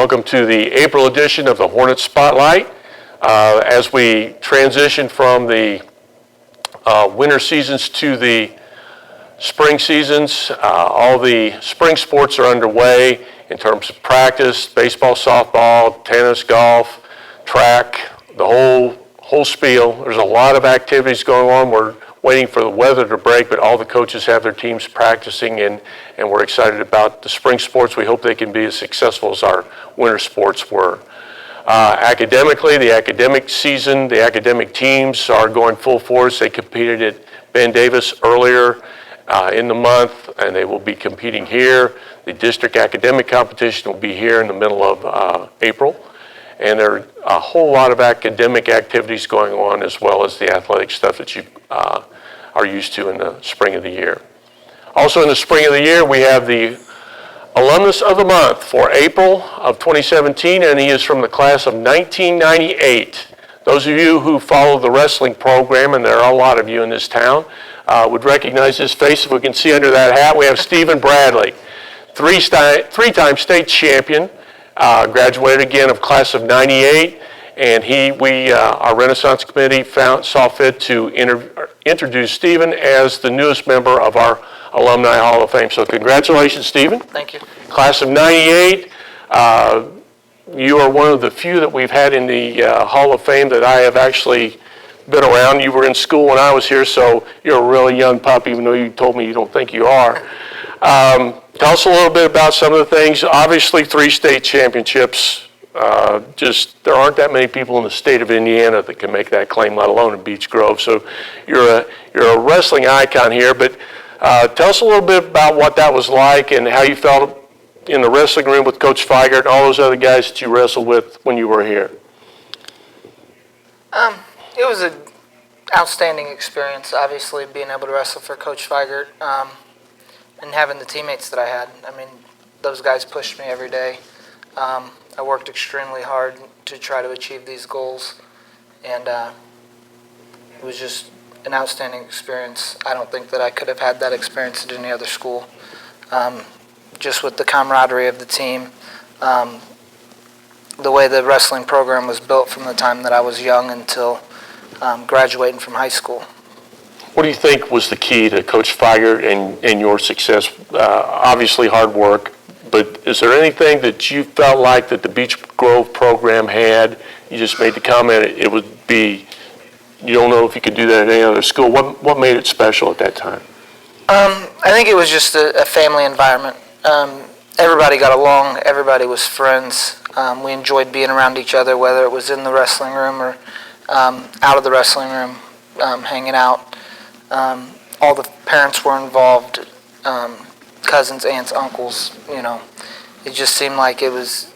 Welcome to the April edition of the Hornet Spotlight. As we transition from the winter seasons to the spring seasons, all the spring sports are underway in terms of practice, baseball, softball, tennis, golf, track, the whole spiel. There's a lot of activities going on. We're waiting for the weather to break, but all the coaches have their teams practicing, and we're excited about the spring sports. We hope they can be as successful as our winter sports were. Academically, the academic season, the academic teams are going full force. They competed at Ben Davis earlier in the month, and they will be competing here. The district academic competition will be here in the middle of April. And there are a whole lot of academic activities going on, as well as the athletic stuff that you are used to in the spring of the year. Also in the spring of the year, we have the Alumnus of the Month for April of 2017, and he is from the class of 1998. Those of you who follow the wrestling program, and there are a lot of you in this town, would recognize his face. If we can see under that hat, we have Stephen Bradley, three-time state champion, graduated again of class of 98, and our Renaissance Committee saw fit to introduce Stephen as the newest member of our Alumni Hall of Fame. So congratulations, Stephen. Thank you. Class of 98, you are one of the few that we've had in the Hall of Fame that I have actually been around. You were in school when I was here, so you're a really young pup, even though you told me you don't think you are. Tell us a little bit about some of the things. Obviously, 3 state championships. There aren't that many people in the state of Indiana that can make that claim, let alone in Beech Grove. So you're a wrestling icon here, but tell us a little bit about what that was like and how you felt in the wrestling room with Coach Feigert and all those other guys that you wrestled with when you were here. It was an outstanding experience, obviously, being able to wrestle for Coach Feigert and having the teammates that I had. I mean, those guys pushed me every day. I worked extremely hard to try to achieve these goals, and it was just an outstanding experience. I don't think that I could have had that experience at any other school. Just with the camaraderie of the team, the way the wrestling program was built from the time that I was young until graduating from high school. What do you think was the key to Coach Feigert and your success? Obviously hard work, but is there anything that you felt like that the Beech Grove program had? You just made the comment it would be, you don't know if you could do that at any other school. What made it special at that time? I think it was just a family environment. Everybody got along. Everybody was friends. We enjoyed being around each other, whether it was in the wrestling room or out of the wrestling room, hanging out. All the parents were involved, cousins, aunts, uncles, It just seemed like it was,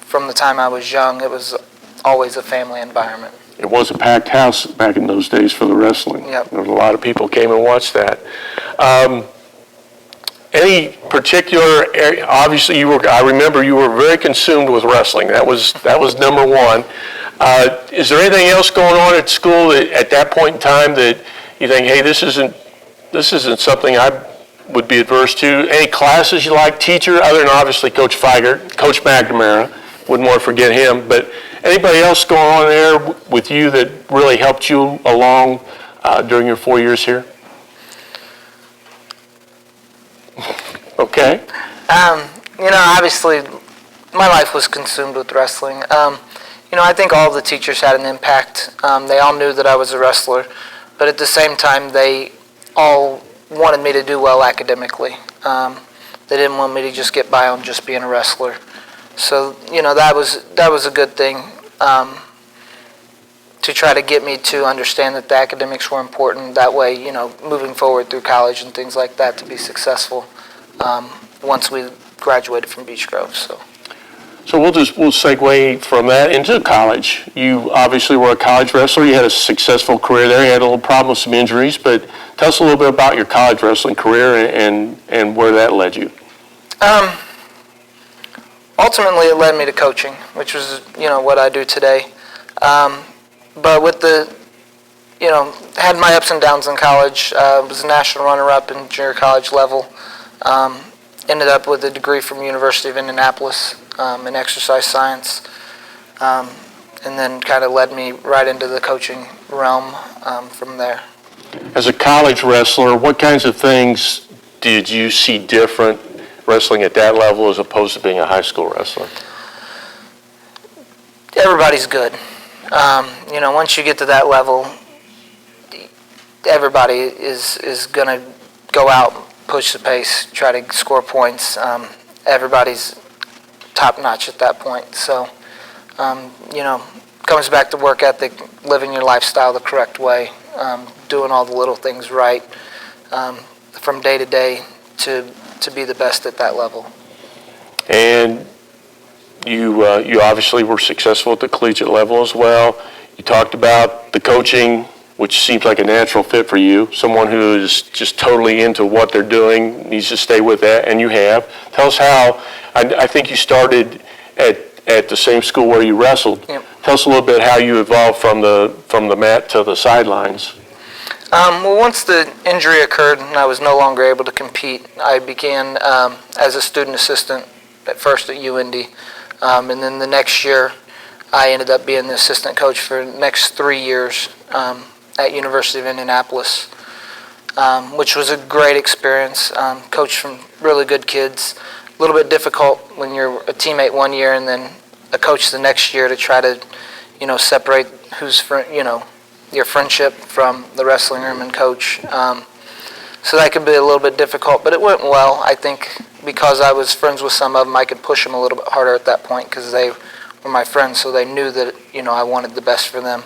from the time I was young, it was always a family environment. It was a packed house back in those days for the wrestling. Yep. There was a lot of people came and watched that. Any particular area? Obviously, I remember you were very consumed with wrestling. That was number one. Is there anything else going on at school at that point in time that you think, hey, this isn't something I would be adverse to? Any classes you like, teacher, other than obviously Coach Feigert, Coach McNamara, wouldn't want to forget him, but anybody else going on there with you that really helped you along during your 4 years here? Okay. Obviously, my life was consumed with wrestling. I think all the teachers had an impact. They all knew that I was a wrestler, but at the same time, they all wanted me to do well academically. They didn't want me to just get by on just being a wrestler. So, that was a good thing to try to get me to understand that the academics were important. That way, moving forward through college and things like that to be successful once we graduated from Beech Grove. So we'll segue from that into college. You obviously were a college wrestler. You had a successful career there. You had a little problem with some injuries, but tell us a little bit about your college wrestling career and where that led you. Ultimately, it led me to coaching, which was, what I do today. But with had my ups and downs in college. Was a national runner-up in junior college level. Ended up with a degree from University of Indianapolis. in exercise science, and then kind of led me right into the coaching realm from there. As a college wrestler, what kinds of things did you see different wrestling at that level as opposed to being a high school wrestler? Everybody's good. Once you get to that level, everybody is going to go out, push the pace, try to score points. Everybody's top-notch at that point. So, comes back to work ethic, living your lifestyle the correct way, doing all the little things right from day to day to be the best at that level. And you obviously were successful at the collegiate level as well. You talked about the coaching, which seems like a natural fit for you, someone who is just totally into what they're doing, needs to stay with that, and you have. Tell us how, I think you started at the same school where you wrestled. Yep. Tell us a little bit how you evolved from the mat to the sidelines. Well, once the injury occurred and I was no longer able to compete, I began as a student assistant at first at UIndy, and then the next year I ended up being the assistant coach for the next 3 years at University of Indianapolis, which was a great experience. Coached from really good kids. A little bit difficult when you're a teammate one year and then a coach the next year to try to, separate your friendship from the wrestling room and coach. So that could be a little bit difficult, but it went well. I think because I was friends with some of them, I could push them a little bit harder at that point because they were my friends, so they knew that, I wanted the best for them.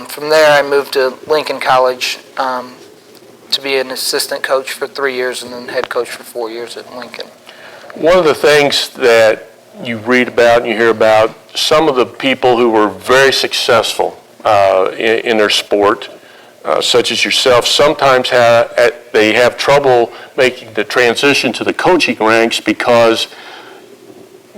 From there, I moved to Lincoln College to be an assistant coach for 3 years and then head coach for 4 years at Lincoln. One of the things that you read about and you hear about, some of the people who were very successful in their sport, such as yourself, sometimes they have trouble making the transition to the coaching ranks because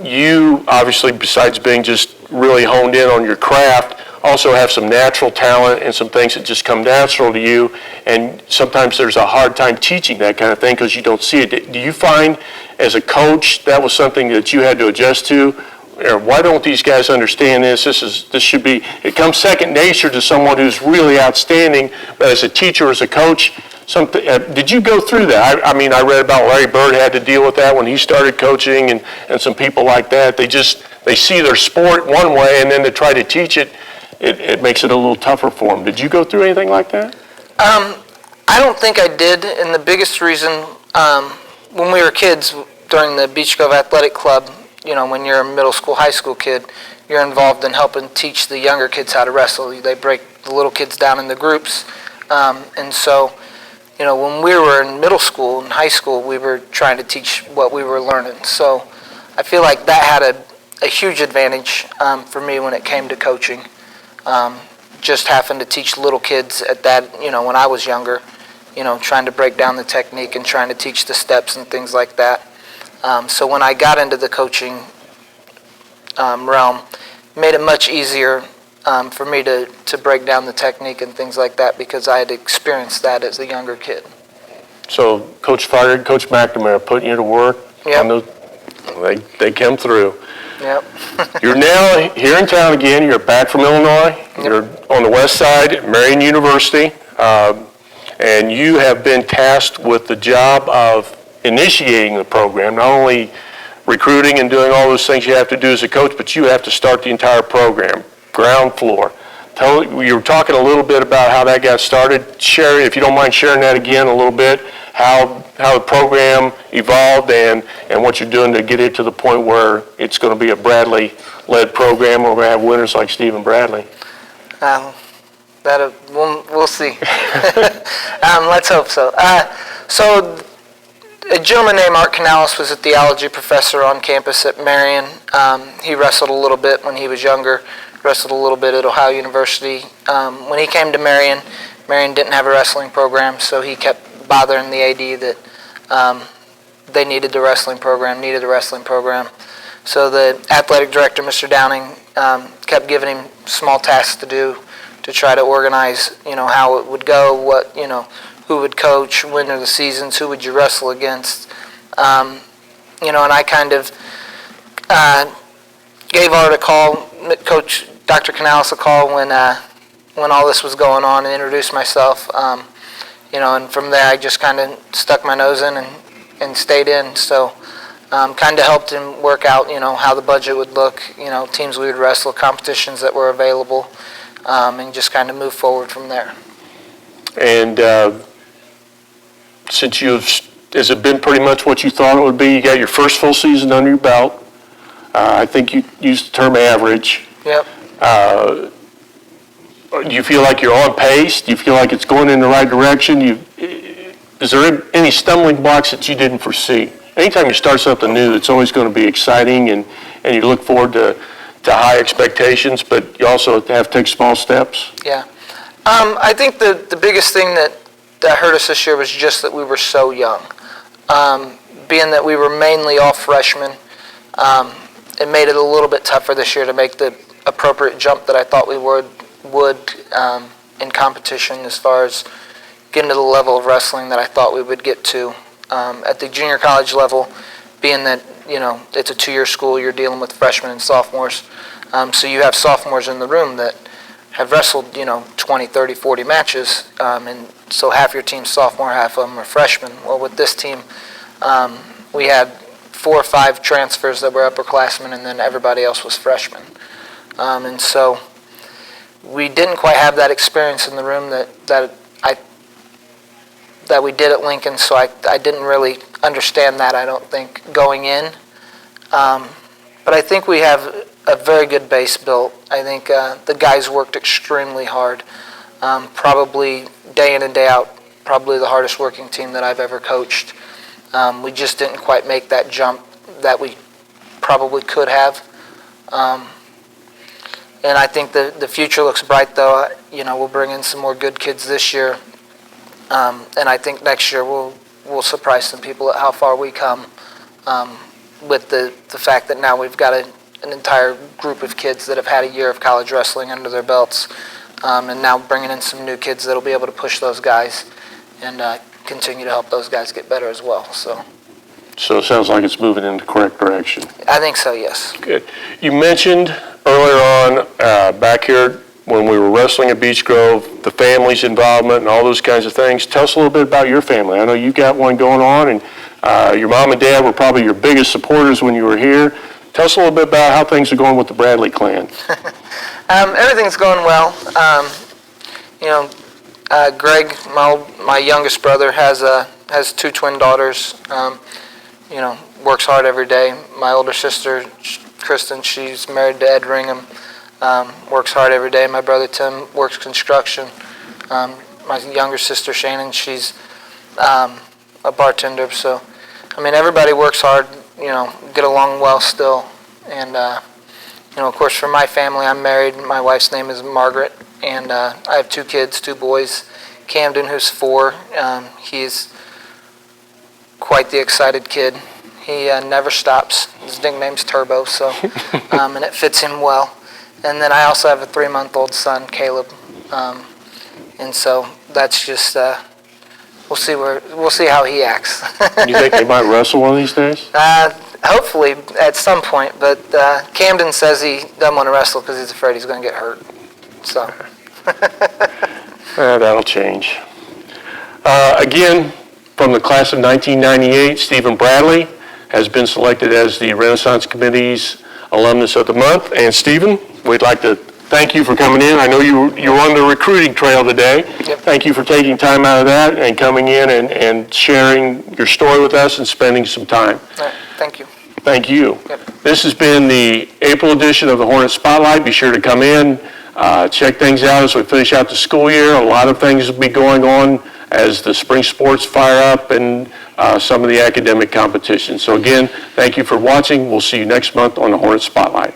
you, obviously, besides being just really honed in on your craft, also have some natural talent and some things that just come natural to you, and sometimes there's a hard time teaching that kind of thing because you don't see it. Do you find, as a coach, that was something that you had to adjust to? Or why don't these guys understand this? This should be, it comes second nature to someone who's really outstanding, but as a teacher, as a coach, did you go through that? I read about Larry Bird had to deal with that when he started coaching and some people like that. They see their sport one way and then to try to teach it, it makes it a little tougher for them. Did you go through anything like that? I don't think I did, and the biggest reason, when we were kids during the Beech Grove Athletic Club, when you're a middle school, high school kid, you're involved in helping teach the younger kids how to wrestle. They break the little kids down into groups, and so, when we were in middle school and high school, we were trying to teach what we were learning. So I feel like that had a huge advantage for me when it came to coaching. Just having to teach little kids at that, when I was younger, trying to break down the technique and trying to teach the steps and things like that. So when I got into the coaching realm, it made it much easier for me to break down the technique and things like that because I had experienced that as a younger kid. So Coach Fire, Coach McNamara putting you to work? Yep. They come through. Yep. You're now here in town again. You're back from Illinois. Yep. You're on the west side at Marian University. And you have been tasked with the job of initiating the program, not only recruiting and doing all those things you have to do as a coach, but you have to start the entire program, ground floor. You were talking a little bit about how that got started. Share, if you don't mind sharing that again a little bit, how the program evolved and what you're doing to get it to the point where it's going to be a Bradley-led program. We're going to have winners like Stephen Bradley. We'll see. Let's hope so. So a gentleman named Art Canales was a theology professor on campus at Marian. He wrestled a little bit when he was younger, wrestled a little bit at Ohio University. When he came to Marian didn't have a wrestling program, so he kept bothering the AD that they needed a wrestling program. So the athletic director, Mr. Downing, kept giving him small tasks to do to try to organize, how it would go, who would coach, when are the seasons, who would you wrestle against, and I kind of gave Art a call, Coach Dr. Canales a call when all this was going on, and introduced myself. And from there I just kind of stuck my nose in and stayed in. So kind of helped him work out, how the budget would look, teams we would wrestle, competitions that were available, and just kind of move forward from there. And has it been pretty much what you thought it would be? You got your first full season under your belt. I think you used the term average. Yep. Do you feel like you're on pace? Do you feel like it's going in the right direction? Is there any stumbling blocks that you didn't foresee? Anytime you start something new, it's always going to be exciting, and you look forward to high expectations, but you also have to take small steps. Yeah. I think the biggest thing that hurt us this year was just that we were so young. Being that we were mainly all freshmen, it made it a little bit tougher this year to make the appropriate jump that I thought we would in competition, as far as getting to the level of wrestling that I thought we would get to. At the junior college level, being that, it's a 2-year school, you're dealing with freshmen and sophomores. So you have sophomores in the room that have wrestled, 20, 30, 40 matches, and so half your team's sophomore, half of them are freshmen. Well, with this team, we had 4 or 5 transfers that were upperclassmen, and then everybody else was freshmen. And so we didn't quite have that experience in the room that we did at Lincoln, so I didn't really understand that, I don't think, going in. But I think we have a very good base built. I think the guys worked extremely hard, probably day in and day out, probably the hardest working team that I've ever coached. We just didn't quite make that jump that we probably could have. And I think the future looks bright, though. We'll bring in some more good kids this year. And I think next year we'll surprise some people at how far we come, with the fact that now we've got an entire group of kids that have had a year of college wrestling under their belts, and now bringing in some new kids that'll be able to push those guys and continue to help those guys get better as well. So it sounds like it's moving in the correct direction. I think so, yes. Good. You mentioned earlier on back here when we were wrestling at Beech Grove, the family's involvement and all those kinds of things. Tell us a little bit about your family. I know you've got one going on, and your mom and dad were probably your biggest supporters when you were here. Tell us a little bit about how things are going with the Bradley clan. Everything's going well. Greg, my youngest brother, has 2 twin daughters. Works hard every day. My older sister, Kristen, she's married to Ed Ringham. Works hard every day. My brother Tim works construction. My younger sister Shannon, she's a bartender. So, everybody works hard. Get along well still. And of course, for my family, I'm married. My wife's name is Margaret, and I have 2 kids, 2 boys. Camden, who's 4, he's quite the excited kid. He never stops. His nickname's Turbo, so and it fits him well. And then I also have a 3-month-old son, Caleb, and so that's just we'll see how he acts. You think they might wrestle one of these days? Hopefully at some point, but Camden says he doesn't want to wrestle because he's afraid he's going to get hurt. So that'll change. Again, from the class of 1998, Stephen Bradley has been selected as the Renaissance Committee's Alumnus of the Month. And Stephen, we'd like to thank you for coming in. I know you were on the recruiting trail today. Yep. Thank you for taking time out of that and coming in and sharing your story with us and spending some time. All right, thank you. Thank you. Yep. This has been the April edition of the Hornet Spotlight. Be sure to come in, check things out as we finish out the school year. A lot of things will be going on as the spring sports fire up and some of the academic competitions. So again, thank you for watching. We'll see you next month on the Hornet Spotlight.